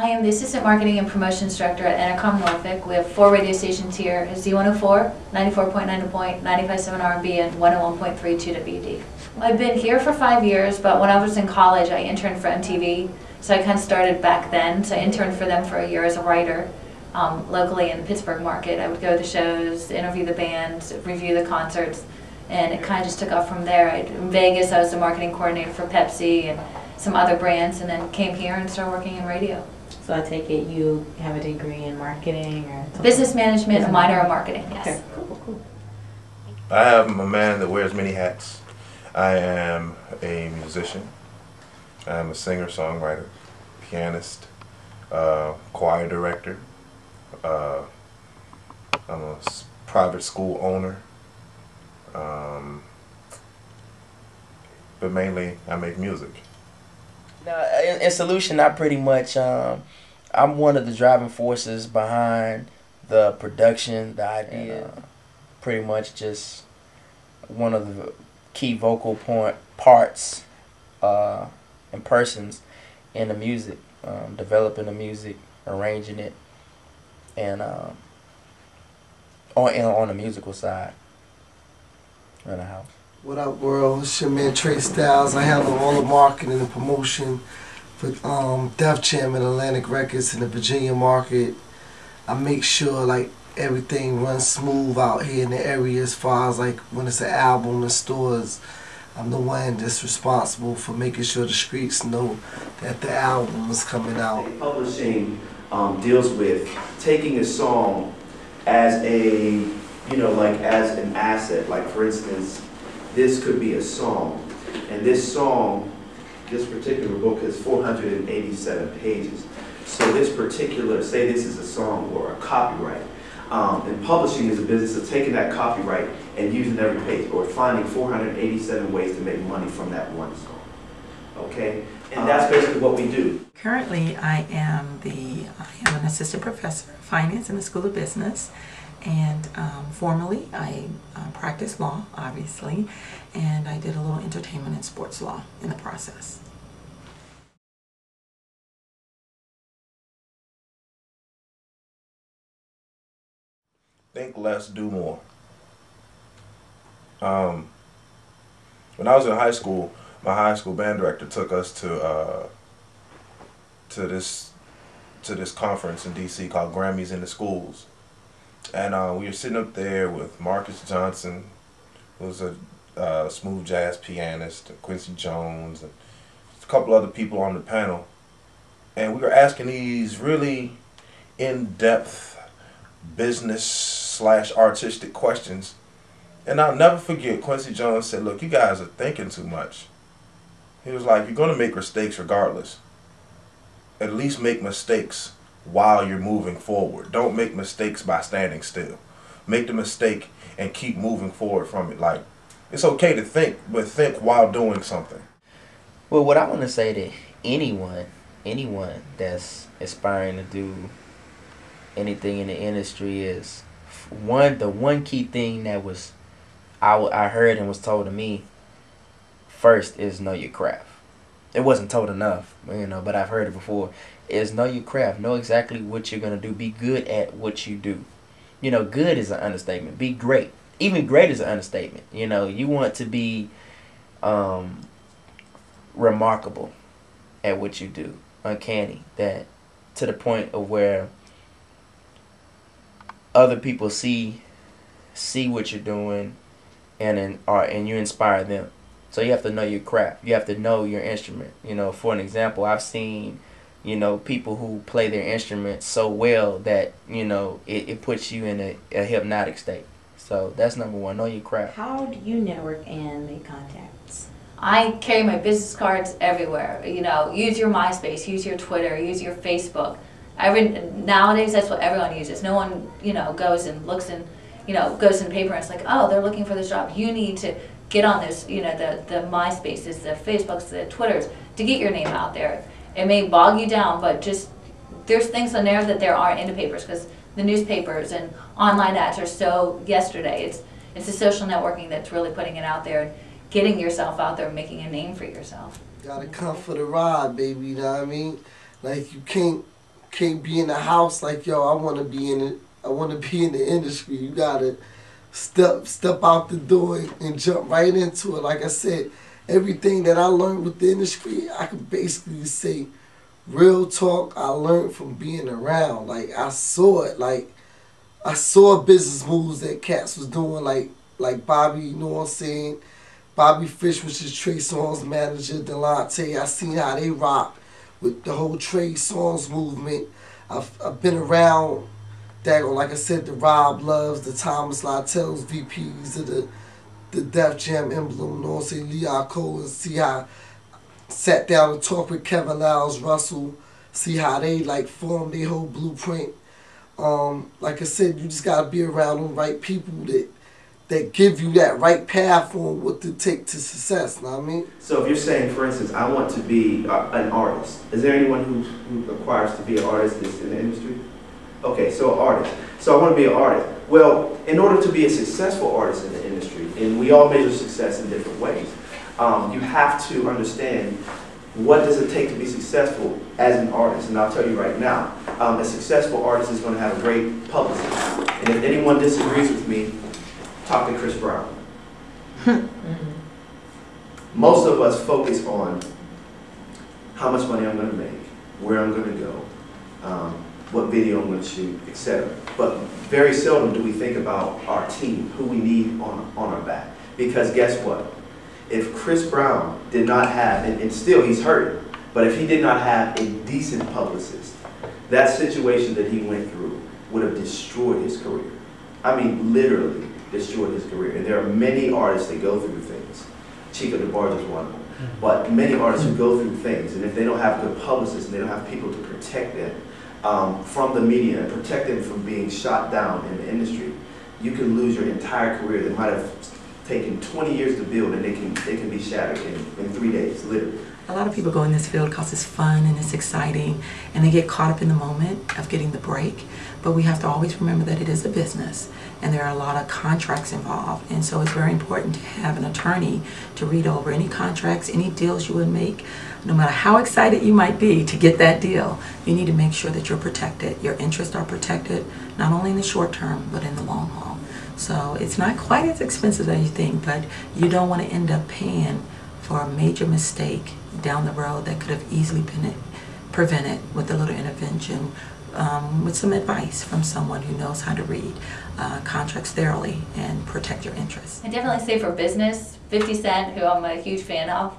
I am the Assistant Marketing and Promotions Director at Entercom Norfolk. We have 4 radio stations here: Z104, 94.9 The Point, 95.7 R&B, and 101.32 WD. I've been here for 5 years, but when I was in college, I interned for MTV, so I kind of started back then. So I interned for them for a year as a writer locally in the Pittsburgh market. I would go to the shows, interview the bands, review the concerts, and it kind of just took off from there. In Vegas, I was the marketing coordinator for Pepsi and some other brands, and then came here and started working in radio. So I take it you have a degree in marketing or something? Business management, a minor in marketing, yes. Okay, cool. I am a man that wears many hats. I am a musician. I am a singer-songwriter, pianist, choir director. I'm a private school owner. But mainly, I make music. Now, in Solution, I pretty much, I'm one of the driving forces behind the production, the idea. Pretty much just one of the key vocal parts and persons in the music, developing the music, arranging it, and on the musical side in the house. What up, world? It's your man Trey Styles. I handle all the marketing and promotion for Def Jam and Atlantic Records in the Virginia market. I make sure like everything runs smooth out here in the area as far as like when it's an album in stores. I'm the one that's responsible for making sure the streets know that the album is coming out. Publishing deals with taking a song as a, like as an asset. Like for instance, this could be a song, and this particular book has 487 pages. So this particular, say this is a song or a copyright, and publishing is a business of taking that copyright and using every page, or finding 487 ways to make money from that one song. Okay, and that's basically what we do. Currently, I am an assistant professor of finance in the School of Business. And formerly, I practiced law, obviously, and I did a little entertainment and sports law in the process. Think less, do more. When I was in high school, my high school band director took us to this conference in DC called Grammys in the Schools. And we were sitting up there with Marcus Johnson, who's a smooth jazz pianist, and Quincy Jones, and a couple other people on the panel. And we were asking these really in-depth business/artistic questions. And I'll never forget, Quincy Jones said, "Look, you guys are thinking too much." He was like, "You're going to make mistakes regardless. At least make mistakes while you're moving forward. Don't make mistakes by standing still. Make the mistake and keep moving forward from it. Like, it's okay to think, but think while doing something." Well, what I want to say to anyone that's aspiring to do anything in the industry is, the one key thing that was I heard and was told to me first is know your craft. It wasn't told enough, but I've heard it before. Is know your craft. Know exactly what you're going to do. Be good at what you do. Good is an understatement. Be great. Even great is an understatement. You want to be remarkable at what you do. Uncanny. That to the point of where other people see what you're doing and you inspire them. So you have to know your craft. You have to know your instrument. For an example, I've seen you know, people who play their instruments so well that, you know, it puts you in a hypnotic state. So that's number one. Know your craft. How do you network and make contacts? I carry my business cards everywhere. You know, use your MySpace, use your Twitter, use your Facebook. Nowadays, that's what everyone uses. No one, you know, goes and looks and, you know, goes in the paper and it's like, oh, they're looking for this job. You need to get on this, you know, the MySpaces, the Facebooks, the Twitters, to get your name out there. It may bog you down, but just, there's things on there that there aren't in the papers, because the newspapers and online ads are so yesterday. It's the social networking that's really putting it out there, getting yourself out there, and making a name for yourself. Gotta come for the ride, baby, you know what I mean? Like, you can't be in the house like, yo, I wanna be in the industry. You gotta step out the door and jump right into it. Like I said, everything that I learned with the industry, I could basically say, real talk, I learned from being around. Like, I saw it. Like, I saw business moves that cats was doing, like Bobby, you know what I'm saying? Bobby Fish, which is Trey Songz' manager, Delonte. I seen how they rock with the whole Trey Songz movement. I've been around that, like I said, the Rob Loves, the Thomas Lytell's, VPs of the Def Jam emblem, you know what I'm saying, Leon Cole, and see how sat down and talked with Kevin Lyles, Russell, see how they like formed their whole blueprint. Like I said, you just gotta be around the right people that give you that right path on what to take to success, you know what I mean? So if you're saying, for instance, I want to be an artist, is there anyone who requires to be an artist that's in the industry? Okay, so an artist. So I want to be an artist. Well, in order to be a successful artist in the industry, and we all measure success in different ways, you have to understand what does it take to be successful as an artist. And I'll tell you right now, a successful artist is going to have a great publicist. And if anyone disagrees with me, talk to Chris Brown. Most of us focus on how much money I'm going to make, where I'm going to go, what video I'm going to shoot, etc. But very seldom do we think about our team, who we need on our back. Because guess what? If Chris Brown did not have, and still he's hurting, but if he did not have a decent publicist, that situation that he went through would have destroyed his career. I mean, literally destroyed his career. And there are many artists that go through things. Chico DeBarge is one of them. But many artists who go through things, and if they don't have good publicists and they don't have people to protect them from the media and protect them from being shot down in the industry, you can lose your entire career that might have taken 20 years to build, and they can be shattered in 3 days, literally. A lot of people go in this field because it's fun and it's exciting, and they get caught up in the moment of getting the break. But we have to always remember that it is a business, and there are a lot of contracts involved. And so it's very important to have an attorney to read over any contracts, any deals you would make. No matter how excited you might be to get that deal, you need to make sure that you're protected. Your interests are protected, not only in the short term, but in the long haul. So it's not quite as expensive as you think, but you don't want to end up paying for a major mistake down the road that could have easily been prevented with a little intervention, with some advice from someone who knows how to read contracts thoroughly and protect your interests. I definitely say for business, 50 Cent, who I'm a huge fan of,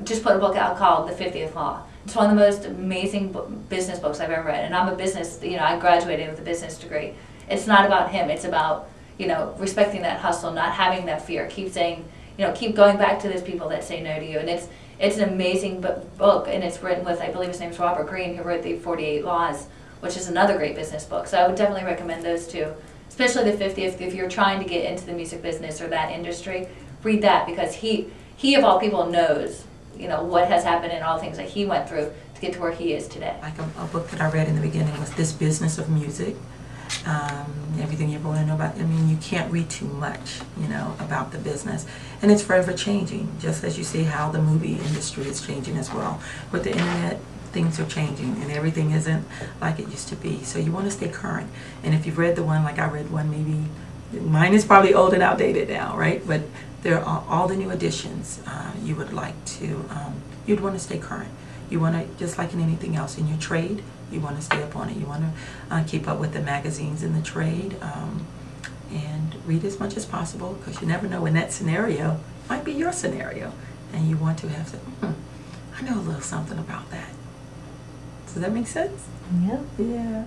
just put a book out called The 50th Law. It's one of the most amazing business books I've ever read, and I'm a business, you know, I graduated with a business degree. It's not about him, it's about, you know, respecting that hustle, not having that fear, keep saying, you know, keep going back to those people that say no to you. And it's an amazing book, and it's written with, I believe his name is Robert Greene, who wrote the 48 Laws, which is another great business book. So I would definitely recommend those two, especially the 50th. If you're trying to get into the music business or that industry, read that, because he of all people knows, you know, what has happened and all the things that he went through to get to where he is today. Like a book that I read in the beginning was This Business of Music. Everything you ever want to know about. I mean, you can't read too much, you know, about the business. And it's forever changing, just as you see how the movie industry is changing as well. With the internet, things are changing and everything isn't like it used to be. So you want to stay current. And if you've read the one, like I read one, maybe, mine is probably old and outdated now, right? But there are all the new editions you would like to, you'd want to stay current. You want to, just like in anything else, in your trade, you want to stay up on it. You want to keep up with the magazines in the trade and read as much as possible, because you never know when that scenario might be your scenario. And you want to have to, I know a little something about that. Does that make sense? Yep. Yeah.